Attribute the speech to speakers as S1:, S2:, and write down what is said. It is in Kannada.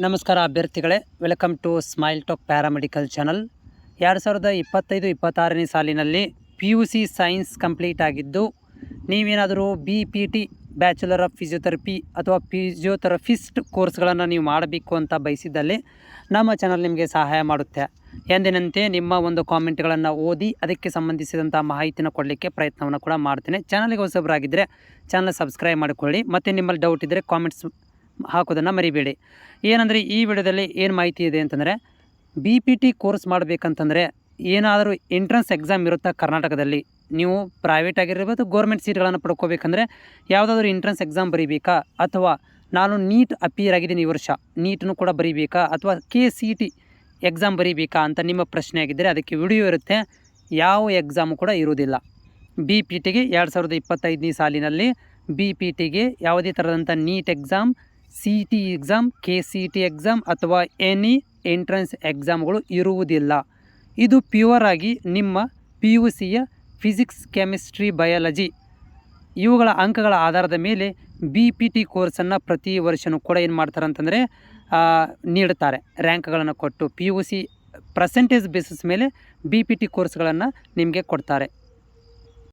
S1: ನಮಸ್ಕಾರ ಅಭ್ಯರ್ಥಿಗಳೇ, welcome to Smile Talk paramedical channel. 2025-26ನೇ ಸಾಲಿನಲ್ಲಿ PUC ಸೈನ್ಸ್ ಕಂಪ್ಲೀಟ್ ಆಗಿದ್ದು, ನೀವೇನಾದರೂ BPT ಬ್ಯಾಚುಲರ್ ಆಫ್ ಫಿಸಿಯೋಥೆರಪಿ ಅಥವಾ ಫಿಸಿಯೋಥೆರಪಿಸ್ಟ್ ಕೋರ್ಸ್ಗಳನ್ನು ನೀವು ಮಾಡಬೇಕು ಅಂತ ಬಯಸಿದ್ದಲ್ಲಿ ನಮ್ಮ ಚಾನಲ್ ನಿಮಗೆ ಸಹಾಯ ಮಾಡುತ್ತೆ. ಎಂದಿನಂತೆ ನಿಮ್ಮ ಒಂದು ಕಾಮೆಂಟ್ಗಳನ್ನು ಓದಿ ಅದಕ್ಕೆ ಸಂಬಂಧಿಸಿದಂಥ ಮಾಹಿತಿನ ಕೊಡಲಿಕ್ಕೆ ಪ್ರಯತ್ನವನ್ನು ಕೂಡ ಮಾಡ್ತೇನೆ. ಚಾನಲ್ಗೆ ಹೊಸಬರಾಗಿದ್ದರೆ ಚಾನಲ್ ಸಬ್ಸ್ಕ್ರೈಬ್ ಮಾಡಿಕೊಳ್ಳಿ. ಮತ್ತು ನಿಮ್ಮಲ್ಲಿ ಡೌಟ್ ಇದ್ದರೆ ಕಾಮೆಂಟ್ಸ್ ಹಾಕೋದನ್ನು ಮರಿಬೇಡಿ. ಏನಂದರೆ ಈ ವಿಡಿಯೋದಲ್ಲಿ ಏನು ಮಾಹಿತಿ ಇದೆ ಅಂತಂದರೆ, BPT ಕೋರ್ಸ್ ಮಾಡಬೇಕಂತಂದರೆ ಏನಾದರೂ ಎಂಟ್ರೆನ್ಸ್ ಎಕ್ಸಾಮ್ ಇರುತ್ತಾ ಕರ್ನಾಟಕದಲ್ಲಿ? ನೀವು ಪ್ರೈವೇಟ್ ಆಗಿರ್ಬೋದು, ಗೋರ್ಮೆಂಟ್ ಸೀಟ್ಗಳನ್ನು ಪಡ್ಕೋಬೇಕಂದ್ರೆ ಯಾವುದಾದ್ರೂ ಎಂಟ್ರೆನ್ಸ್ ಎಕ್ಸಾಮ್ ಬರೀಬೇಕಾ, ಅಥವಾ ನಾನು ನೀಟ್ ಅಪಿಯರ್ ಆಗಿದ್ದೀನಿ ಈ ವರ್ಷ, ನೀಟನ್ನು ಕೂಡ ಬರೀಬೇಕಾ, ಅಥವಾ KCET ಎಕ್ಸಾಮ್ ಬರೀಬೇಕಾ ಅಂತ ನಿಮ್ಮ ಪ್ರಶ್ನೆ ಆಗಿದ್ದರೆ ಅದಕ್ಕೆ ವಿಡಿಯೋ ಇರುತ್ತೆ. ಯಾವ ಎಕ್ಸಾಮು ಕೂಡ ಇರುವುದಿಲ್ಲ. BPTಗೆ 2025ನೇ ಸಾಲಿನಲ್ಲಿ BPTಗೆ ಯಾವುದೇ ಥರದಂಥ NEET exam, CET exam, KCET exam ಅಥವಾ ಎನಿ ಎಂಟ್ರೆನ್ಸ್ ಎಕ್ಸಾಮ್ಗಳು ಇರುವುದಿಲ್ಲ. ಇದು ಪ್ಯೂರ್ ಆಗಿ ನಿಮ್ಮ PUCಯ ಫಿಸಿಕ್ಸ್, ಕೆಮಿಸ್ಟ್ರಿ, ಬಯಾಲಜಿ ಇವುಗಳ ಅಂಕಗಳ ಆಧಾರದ ಮೇಲೆ BPT ಕೋರ್ಸನ್ನು ಪ್ರತಿ ವರ್ಷವೂ ಕೂಡ ಏನು ಮಾಡ್ತಾರೆ ಅಂತಂದರೆ ನೀಡುತ್ತಾರೆ. ರ್ಯಾಂಕ್ಗಳನ್ನು ಕೊಟ್ಟು PUC ಪರ್ಸೆಂಟೇಜ್ ಬೇಸಿಸ್ ಮೇಲೆ BPT ಕೋರ್ಸ್ಗಳನ್ನು ನಿಮಗೆ ಕೊಡ್ತಾರೆ.